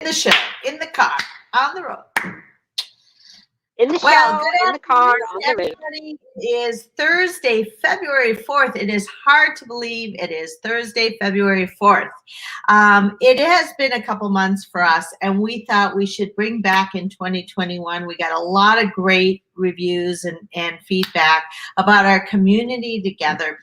the show, in the car, on the road. In the Well, show, good in the car, afternoon, on the road. everybody. It is Thursday, February 4th. It is hard to believe it is Thursday, February 4th. It has been a couple months for us, and we thought we should bring back in 2021. We got a lot of great reviews and feedback about our Community Together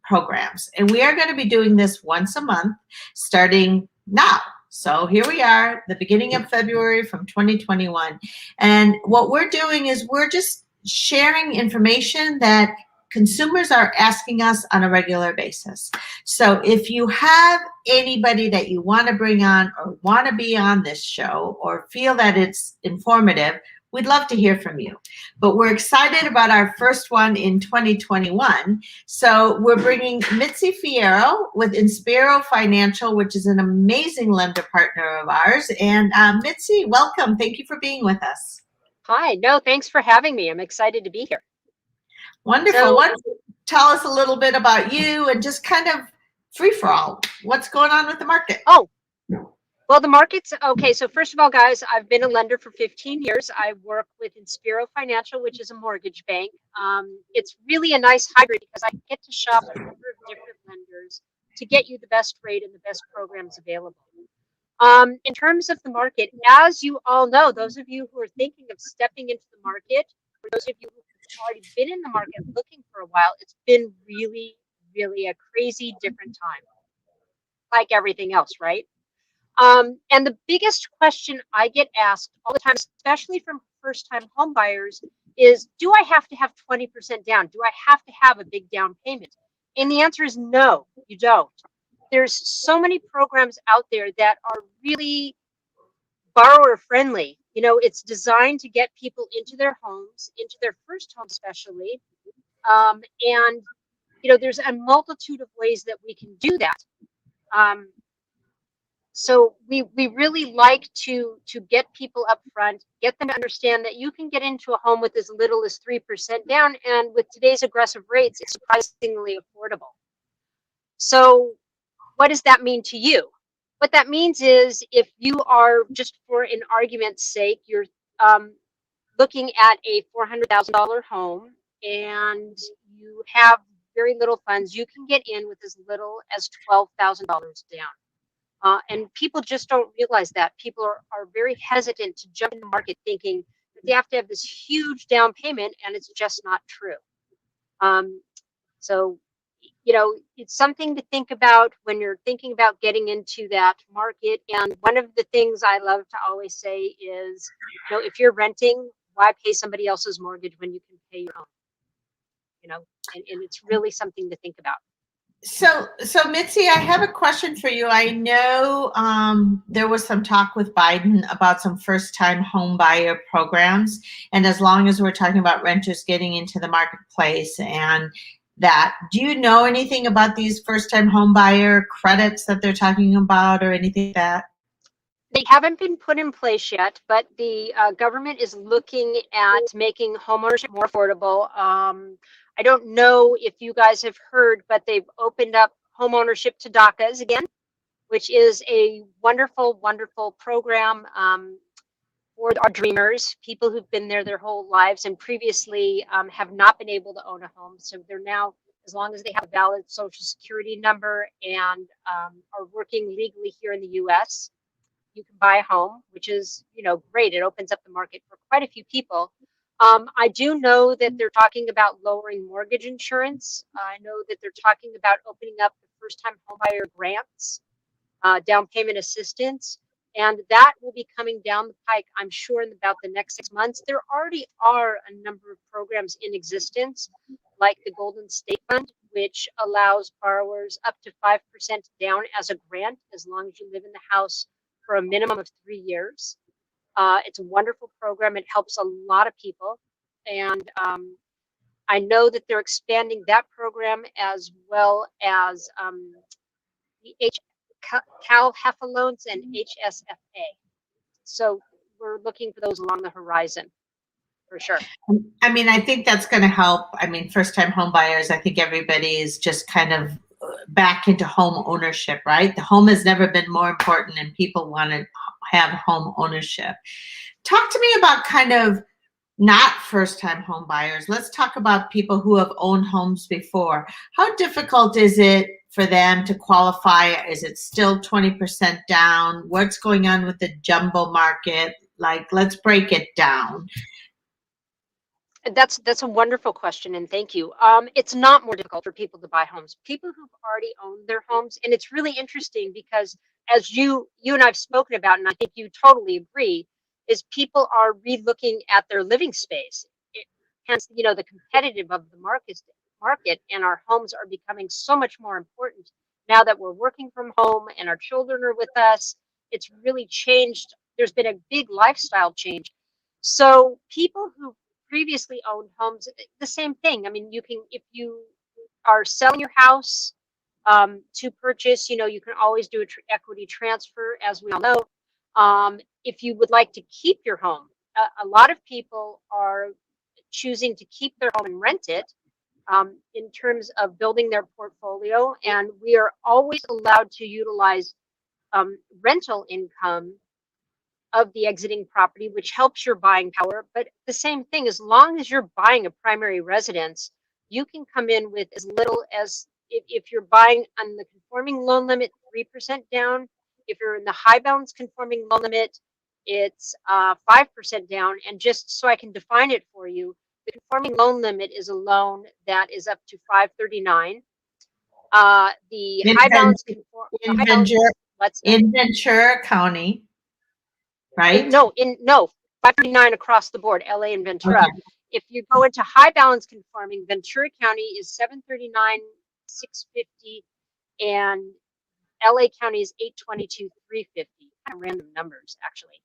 programs. And we are going to be doing this once a month starting now. So here we are, the beginning of February from 2021. And what we're doing is we're just sharing information that consumers are asking us on a regular basis. So if you have anybody that you want to bring on or want to be on this show or feel that it's informative, we'd love to hear from you. But we're excited about our first one in 2021. So we're bringing Mitzi Fierro with Inspiro Financial, which is an amazing lender partner of ours. And Mitzi, welcome. Thank you for being with us. Hi. No, thanks for having me. I'm excited to be here. Wonderful. So, Why don't you tell us a little bit about you and just kind of free for all. What's going on with the market? Oh, well, the market's okay. So first of all, guys, I've been a lender for 15 years. I work with Inspiro Financial, which is a mortgage bank. It's really a nice hybrid because I get to shop a number of different lenders to get you the best rate and the best programs available. In terms of the market, as you all know, those of you who are thinking of stepping into the market, or those of you who have already been in the market looking for a while, it's been really, really a crazy different time, like everything else, right? And the biggest question I get asked all the time, especially from first-time home buyers, is, do I have to have 20% down? Do I have to have a big down payment? And the answer is no, you don't. There's so many programs out there that are really borrower friendly. You know, it's designed to get people into their homes, into their first home especially. And, you know, there's a multitude of ways that we can do that. So we really like to get people up front, get them to understand that you can get into a home with as little as 3% down, and with today's aggressive rates, it's surprisingly affordable. So what does that mean to you? What that means is, if you are, just for an argument's sake, you're looking at a $400,000 home and you have very little funds, you can get in with as little as $12,000 down. And people just don't realize that. People are very hesitant to jump in the market thinking that they have to have this huge down payment, and it's just not true. So, you know, it's something to think about when you're thinking about getting into that market. And one of the things I love to always say is, you know, if you're renting, why pay somebody else's mortgage when you can pay your own? You know, and it's really something to think about. So Mitzi, I have a question for you. I know there was some talk with Biden about some first-time home buyer programs, and as long as we're talking about renters getting into the marketplace and that, do you know anything about these first-time home buyer credits that they're talking about or anything like that? They haven't been put in place yet, but the government is looking at making homeownership more affordable. I don't know if you guys have heard, but they've opened up homeownership to DACAs again, which is a wonderful, wonderful program for our dreamers, people who've been there their whole lives and previously have not been able to own a home. So they're now, as long as they have a valid social security number and are working legally here in the US, you can buy a home, which is, you know, great. It opens up the market for quite a few people. I do know that they're talking about lowering mortgage insurance. I know that they're talking about opening up the first-time homebuyer grants, down payment assistance, and that will be coming down the pike, I'm sure, in about the next 6 months. There already are a number of programs in existence, like the Golden State Fund, which allows borrowers up to 5% down as a grant, as long as you live in the house for a minimum of 3 years. It's a wonderful program. It helps a lot of people. And I know that they're expanding that program as well as the Cal HEFA loans and HSFA. So we're looking for those along the horizon, for sure. I mean, I think that's going to help. I mean, first-time home buyers, I think everybody is just kind of back into home ownership, right? The home has never been more important, and people want a have home ownership. Talk to me about kind of not first-time home buyers. Let's talk about people who have owned homes before. How difficult is it for them to qualify? Is it still 20% down? What's going on with the jumbo market? Like, let's break it down. That's a wonderful question, and thank you. It's not more difficult for people to buy homes. People who've already owned their homes, and it's really interesting because as you and I've spoken about, and I think you totally agree, is people are re-looking at their living space. Hence, the competitive of the market, and our homes are becoming so much more important now that we're working from home and our children are with us. It's really changed. There's been a big lifestyle change. So people who previously owned homes, the same thing. I mean, you can, if you are selling your house to purchase, you can always do a equity transfer, as we all know. If you would like to keep your home, a lot of people are choosing to keep their home and rent it in terms of building their portfolio. And we are always allowed to utilize rental income of the exiting property, which helps your buying power. But the same thing, as long as you're buying a primary residence, you can come in with as little as, if you're buying on the conforming loan limit, 3% down. If you're in the high balance conforming loan limit, it's 5% down. And just so I can define it for you, the conforming loan limit is a loan that is up to 539. The high balance in Ventura County, right? No, 539 across the board, LA and Ventura. Okay. If you go into high balance conforming, Ventura County is 739, 650, and LA County is 822, 350. Kind of random numbers, actually.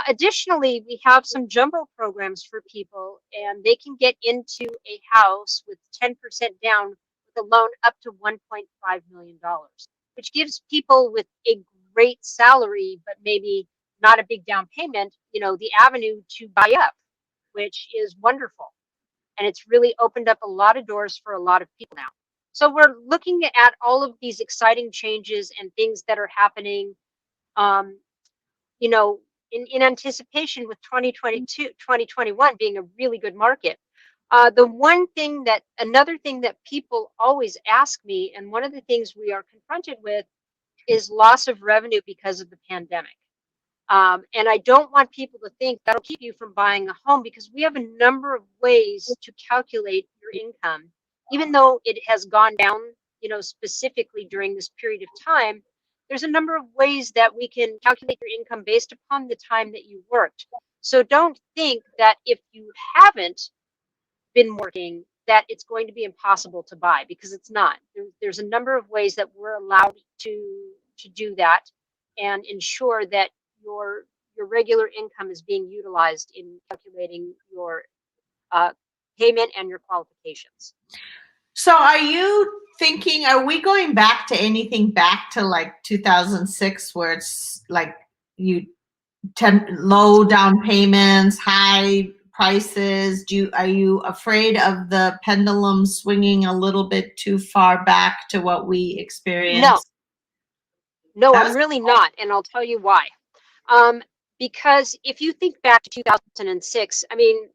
Additionally, we have some jumbo programs for people, and they can get into a house with 10% down with a loan up to $1.5 million, which gives people with a great salary, but maybe not a big down payment, the avenue to buy up, which is wonderful. And it's really opened up a lot of doors for a lot of people now. So we're looking at all of these exciting changes and things that are happening, in anticipation with 2022, 2021 being a really good market. Another thing that people always ask me, and one of the things we are confronted with, is loss of revenue because of the pandemic. And I don't want people to think that'll keep you from buying a home, because we have a number of ways to calculate your income. Even though it has gone down, specifically during this period of time, there's a number of ways that we can calculate your income based upon the time that you worked. So don't think that if you haven't been working, that it's going to be impossible to buy, because it's not. There's a number of ways that we're allowed to do that and ensure that your regular income is being utilized in calculating your payment and your qualifications. So are we going back to anything back to like 2006, where it's like low down payments, high prices? Are you afraid of the pendulum swinging a little bit too far back to what we experienced? No, I'm really not, and I'll tell you why. Because if you think back to 2006, I mean,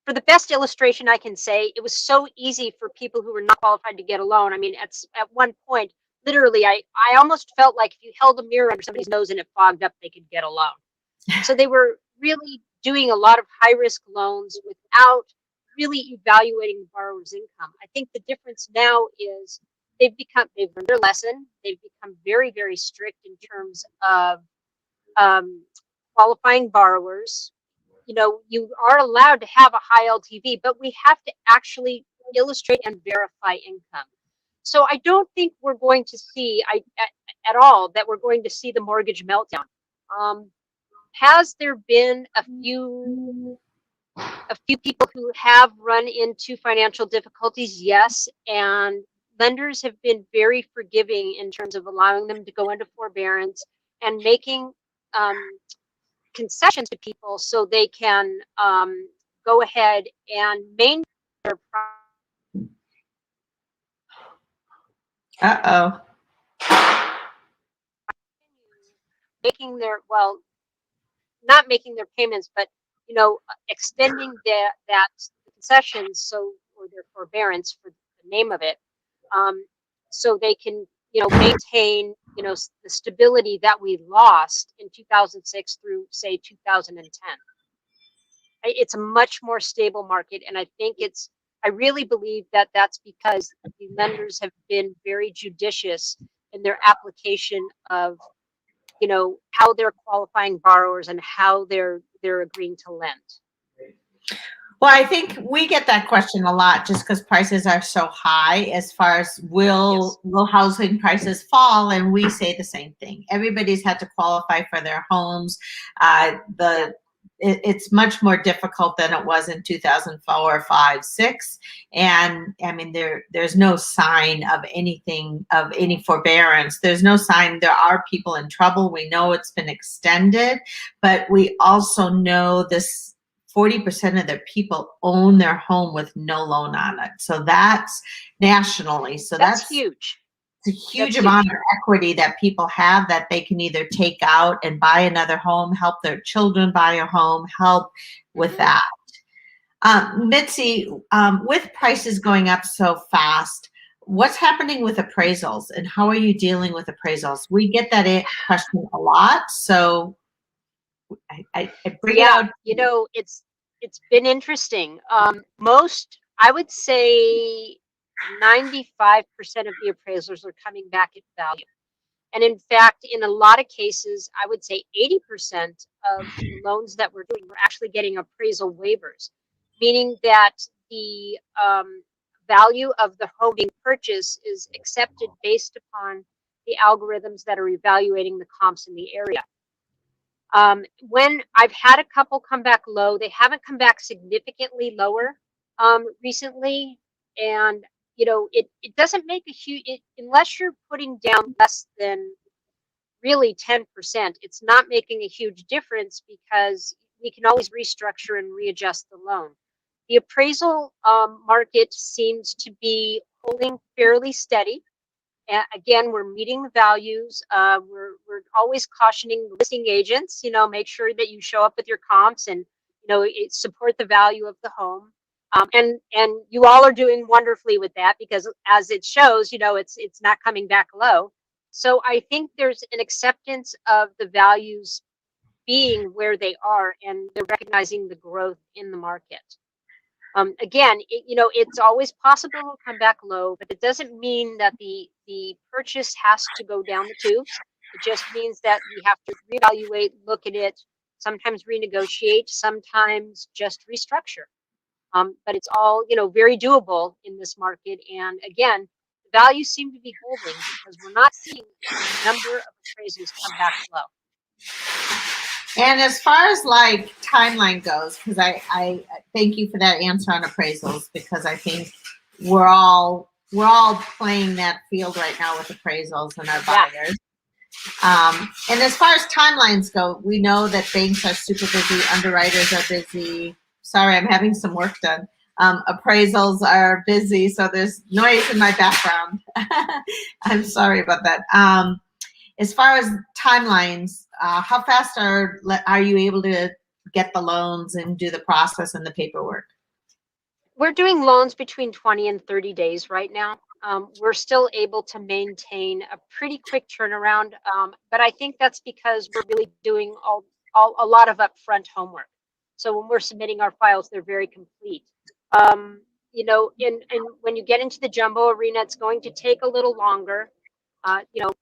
for the best illustration I can say, it was so easy for people who were not qualified to get a loan. I mean, at one point, literally, I almost felt like if you held a mirror under somebody's nose and it fogged up, they could get a loan. So they were really doing a lot of high-risk loans without really evaluating the borrower's income. I think the difference now is they've learned their lesson. They've become very, very strict in terms of qualifying borrowers. You are allowed to have a high LTV, but we have to actually illustrate and verify income. So I don't think we're going to see at all that we're going to see the mortgage meltdown. Has there been a few people who have run into financial difficulties? Yes, and lenders have been very forgiving in terms of allowing them to go into forbearance and making concessions to people so they can go ahead and maintain their property. making their, well, not making their payments, but, you know, extending that concessions, so, or their forbearance for the name of it, um, so they can, you know, maintain, you know, the stability that we lost in 2006 through, say, 2010. It's a much more stable market, and I think I really believe that that's because the lenders have been very judicious in their application of, you know, how they're qualifying borrowers and how they're agreeing to lend. Well, I think we get that question a lot just because prices are so high as far as Yes. will housing prices fall? And we say the same thing. Everybody's had to qualify for their homes. It's much more difficult than it was in 2004, 5, 6. And I mean, there's no sign of anything, of any forbearance. There's no sign. There are people in trouble. We know it's been extended, but we also know this 40% of their people own their home with no loan on it. So that's nationally. So that's huge. It's a huge amount of equity that people have that they can either take out and buy another home, help their children buy a home, help with that. Mitzi, with prices going up so fast, what's happening with appraisals and how are you dealing with appraisals? We get that question a lot. So I bring it out. You know, it's been interesting. Most, I would say 95% of the appraisals are coming back at value. And in fact, in a lot of cases, I would say 80% of the loans that we're doing, we're actually getting appraisal waivers, meaning that the value of the home being purchased is accepted based upon the algorithms that are evaluating the comps in the area. When I've had a couple come back low, they haven't come back significantly lower recently. And, you know, it doesn't make a huge, unless you're putting down less than really 10%, it's not making a huge difference because we can always restructure and readjust the loan. The appraisal market seems to be holding fairly steady. Again, we're meeting the values. We're always cautioning listing agents, you know, make sure that you show up with your comps and, you know, support the value of the home. And you all are doing wonderfully with that because as it shows, you know, it's not coming back low. So I think there's an acceptance of the values being where they are, and they're recognizing the growth in the market. Again, you know, it's always possible to come back low, but it doesn't mean that the purchase has to go down the tubes. It just means that we have to reevaluate, look at it, sometimes renegotiate, sometimes just restructure. But it's all, you know, very doable in this market. And again, the values seem to be holding because we're not seeing a number of appraisals come back low. And as far as like timeline goes, because I thank you for that answer on appraisals, because I think we're all playing that field right now with appraisals and our buyers. And as far as timelines go, we know that banks are super busy, underwriters are busy. Sorry, I'm having some work done. Appraisals are busy, so there's noise in my background. I'm sorry about that. As far as timelines, how fast are you able to get the loans and do the process and the paperwork? We're doing loans between 20 and 30 days right now. We're still able to maintain a pretty quick turnaround, but I think that's because we're really doing a lot of upfront homework. So when we're submitting our files, they're very complete. You know, and when you get into the jumbo arena, it's going to take a little longer. You know,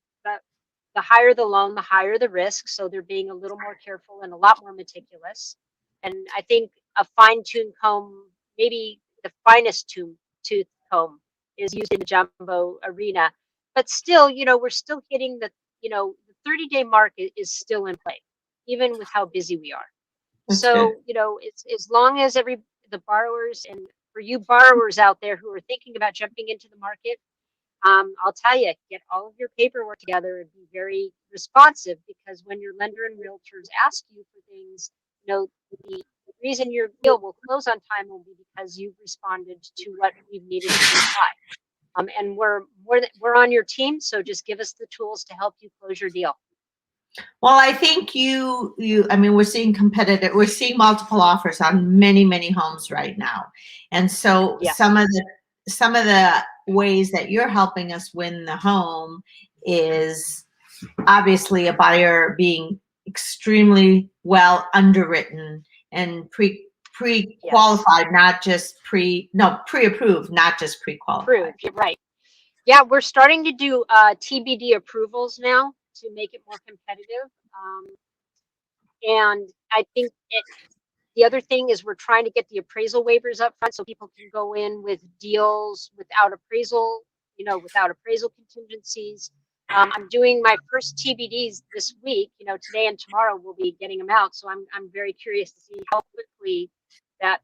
the higher the loan, the higher the risk. So they're being a little more careful and a lot more meticulous. And I think a fine-tuned comb, maybe the finest tooth comb, is used in the jumbo arena. But still, you know, we're still hitting the 30-day market is still in play, even with how busy we are. That's so good. You know, it's as long as the borrowers, and for you borrowers out there who are thinking about jumping into the market, I'll tell you, get all of your paperwork together and be very responsive, because when your lender and realtors ask you for things, you know, the reason your deal will close on time will be because you've responded to what we've needed to comply. And we're on your team, so just give us the tools to help you close your deal. Well, I think I mean, we're seeing multiple offers on many, many homes right now. And so Yes. some of the ways that you're helping us win the home is obviously a buyer being extremely well underwritten and Yes. pre-qualified, not just pre-approved, not just pre-qualified. Approved. You're right. Yeah, we're starting to do TBD approvals now to make it more competitive. And I think the other thing is we're trying to get the appraisal waivers up front so people can go in with deals without appraisal, without appraisal contingencies. I'm doing my first TBDs this week. Today and tomorrow we'll be getting them out. So I'm very curious to see how quickly that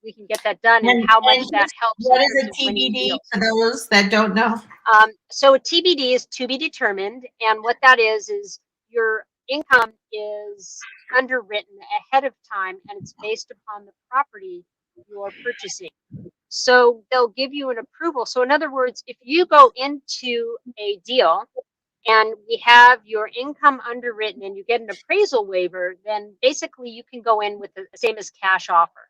we can get that done and how much that helps in What is terms a of winning TBD deals. for those that don't know? So a TBD is to be determined, and what that is your income is underwritten ahead of time, and it's based upon the property you're purchasing. So they'll give you an approval. So in other words, if you go into a deal and we have your income underwritten and you get an appraisal waiver, then basically you can go in with the same as cash offer.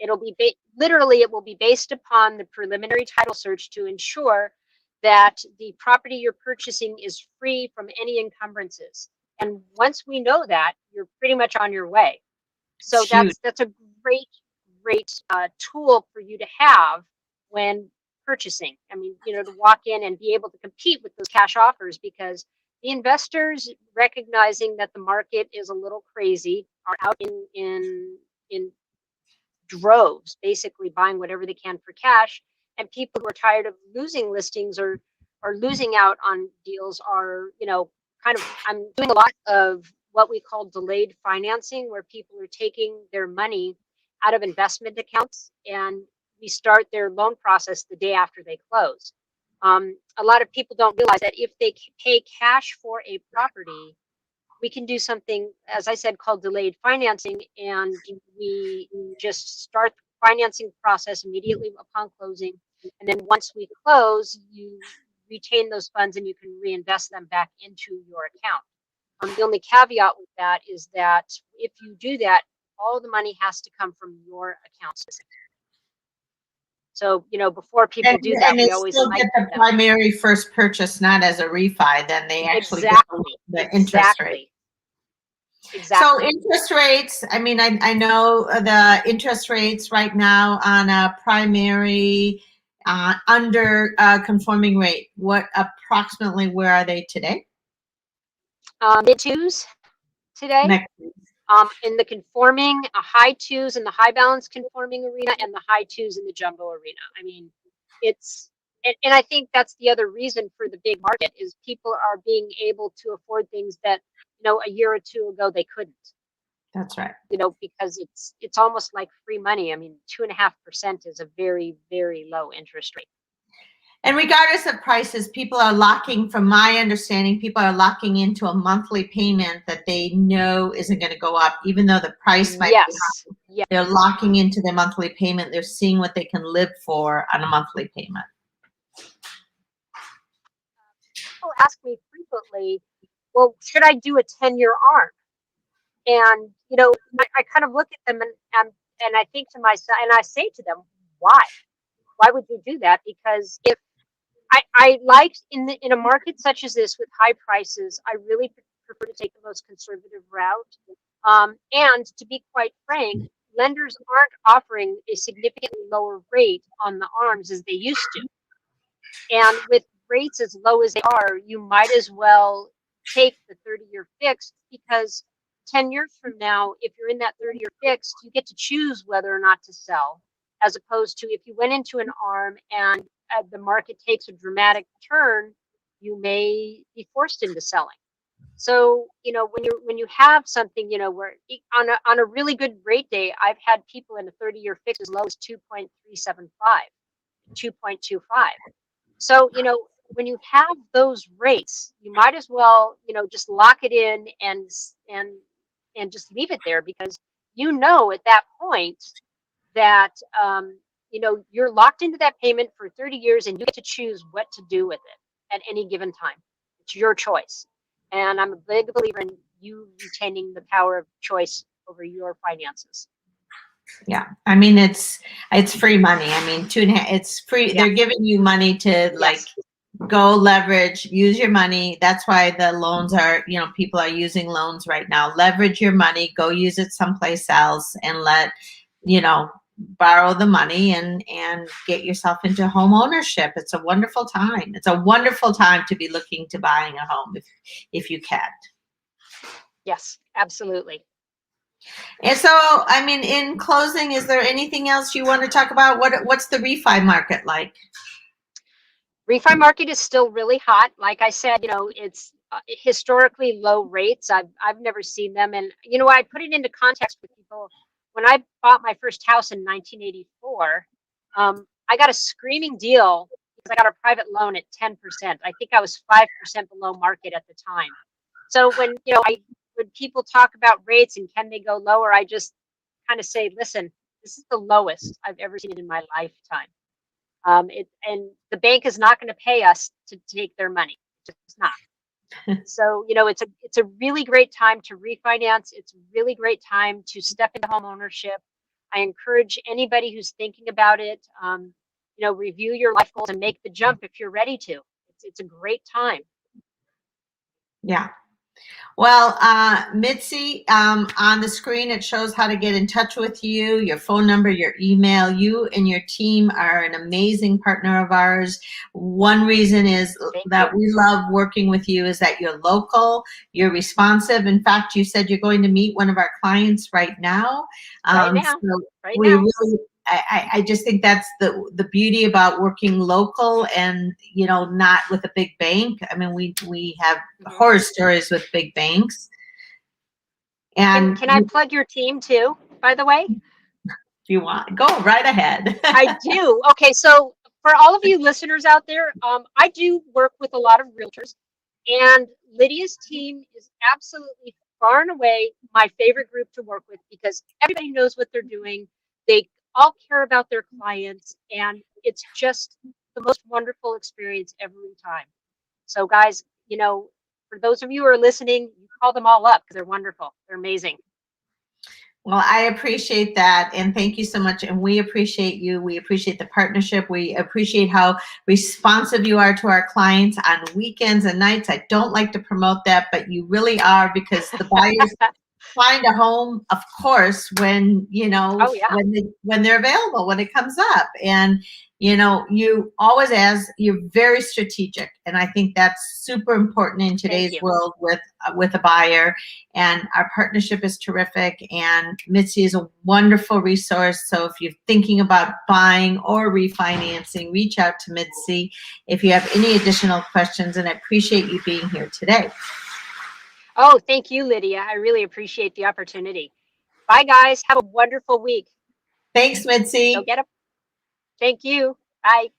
It'll be literally it will be based upon the preliminary title search to ensure that the property you're purchasing is free from any encumbrances. And once we know that, you're pretty much on your way. So It's huge. that's a great tool for you to have when purchasing. I mean, to walk in and be able to compete with those cash offers, because the investors, recognizing that the market is a little crazy, are out in droves, basically buying whatever they can for cash. And people who are tired of losing listings or losing out on deals are, I'm doing a lot of what we call delayed financing, where people are taking their money out of investment accounts and we start their loan process the day after they close. A lot of people don't realize that if they pay cash for a property, we can do something, as I said, called delayed financing, and we just start the financing process immediately upon closing. And then once we close, you retain those funds and you can reinvest them back into your account. The only caveat with that is that if you do that, all the money has to come from your account specifically. So, before people do that, And they we always still get enlighten the them. primary first purchase, not as a refi, then they actually get Exactly. the interest rate. Exactly. So interest rates, I mean, I know the interest rates right now on a primary under conforming rate. What approximately, where are they today? Mid twos today. Next. In the conforming, a high twos in the high balance conforming arena and the high twos in the jumbo arena. I mean, it's, and I think that's the other reason for the big market is people are being able to afford things that, a year or two ago they couldn't. That's right. Because it's almost like free money. I mean, 2.5% is a very, very low interest rate. And regardless of prices, people are locking, from my understanding, people are locking into a monthly payment that they know isn't going to go up, even though the price might be high. Yes. They're locking into their monthly payment. They're seeing what they can live for on a monthly payment. People ask me frequently, well, should I do a 10-year ARM? And, I kind of look at them and I think to myself, and I say to them, why? Why would you do that? Because if I like in a market such as this with high prices, I really prefer to take the most conservative route. And to be quite frank, lenders aren't offering a significantly lower rate on the ARMs as they used to. And with rates as low as they are, you might as well take the 30-year fixed, because 10 years from now, if you're in that 30-year fixed, you get to choose whether or not to sell, as opposed to if you went into an ARM and the market takes a dramatic turn, you may be forced into selling. So, when you have something, where on a really good rate day, I've had people in a 30-year fix as low as 2.375, 2.25. So, when you have those rates, you might as well, just lock it in and just leave it there, because at that point that you're locked into that payment for 30 years and you get to choose what to do with it at any given time. It's your choice. And I'm a big believer in you retaining the power of choice over your finances. Yeah, I mean it's free money. I mean, it's free. Yeah. They're giving you money to like Yes. go leverage, use your money. That's why the loans are, people are using loans right now. Leverage your money, go use it someplace else, and borrow the money and get yourself into home ownership. It's a wonderful time. It's a wonderful time to be looking to buying a home if you can. Yes, absolutely. And so, I mean, in closing, is there anything else you want to talk about? What's the refi market like? Refi market is still really hot. Like I said, it's historically low rates. I've never seen them, and I put it into context with people. When I bought my first house in 1984, I got a screaming deal because I got a private loan at 10%. I think I was 5% below market at the time. So when when people talk about rates and can they go lower, I just kind of say, listen, this is the lowest I've ever seen it in my lifetime. And the bank is not going to pay us to take their money. It's just not. So, it's a really great time to refinance. It's a really great time to step into home ownership. I encourage anybody who's thinking about it, review your life goals and make the jump if you're ready to. It's a great time. Yeah. Well, Mitzi, on the screen, it shows how to get in touch with you, your phone number, your email. You and your team are an amazing partner of ours. One reason is that we love working with you is that you're local, you're responsive. In fact, you said you're going to meet one of our clients right now. Right now. So Right we now. really, I just think that's the beauty about working local and, not with a big bank. I mean, we have horror stories with big banks. And can I plug your team too, by the way? if you want, go right ahead. I do. Okay, so for all of you listeners out there, I do work with a lot of realtors, and Lydia's team is absolutely far and away my favorite group to work with because everybody knows what they're doing. They all care about their clients, and it's just the most wonderful experience every time. So, guys, for those of you who are listening, you call them all up because they're wonderful. They're amazing. Well, I appreciate that. And thank you so much. And we appreciate you. We appreciate the partnership. We appreciate how responsive you are to our clients on weekends and nights. I don't like to promote that, but you really are, because the buyers find a home, of course, when, Oh, yeah. when they're available, when it comes up. And, you always you're very strategic. And I think that's super important in today's world with a buyer. And our partnership is terrific. And Mitzi is a wonderful resource. So if you're thinking about buying or refinancing, reach out to Mitzi if you have any additional questions. And I appreciate you being here today. Oh, thank you, Lydia. I really appreciate the opportunity. Bye, guys. Have a wonderful week. Thanks, Mitzi. Go get them. Thank you. Bye.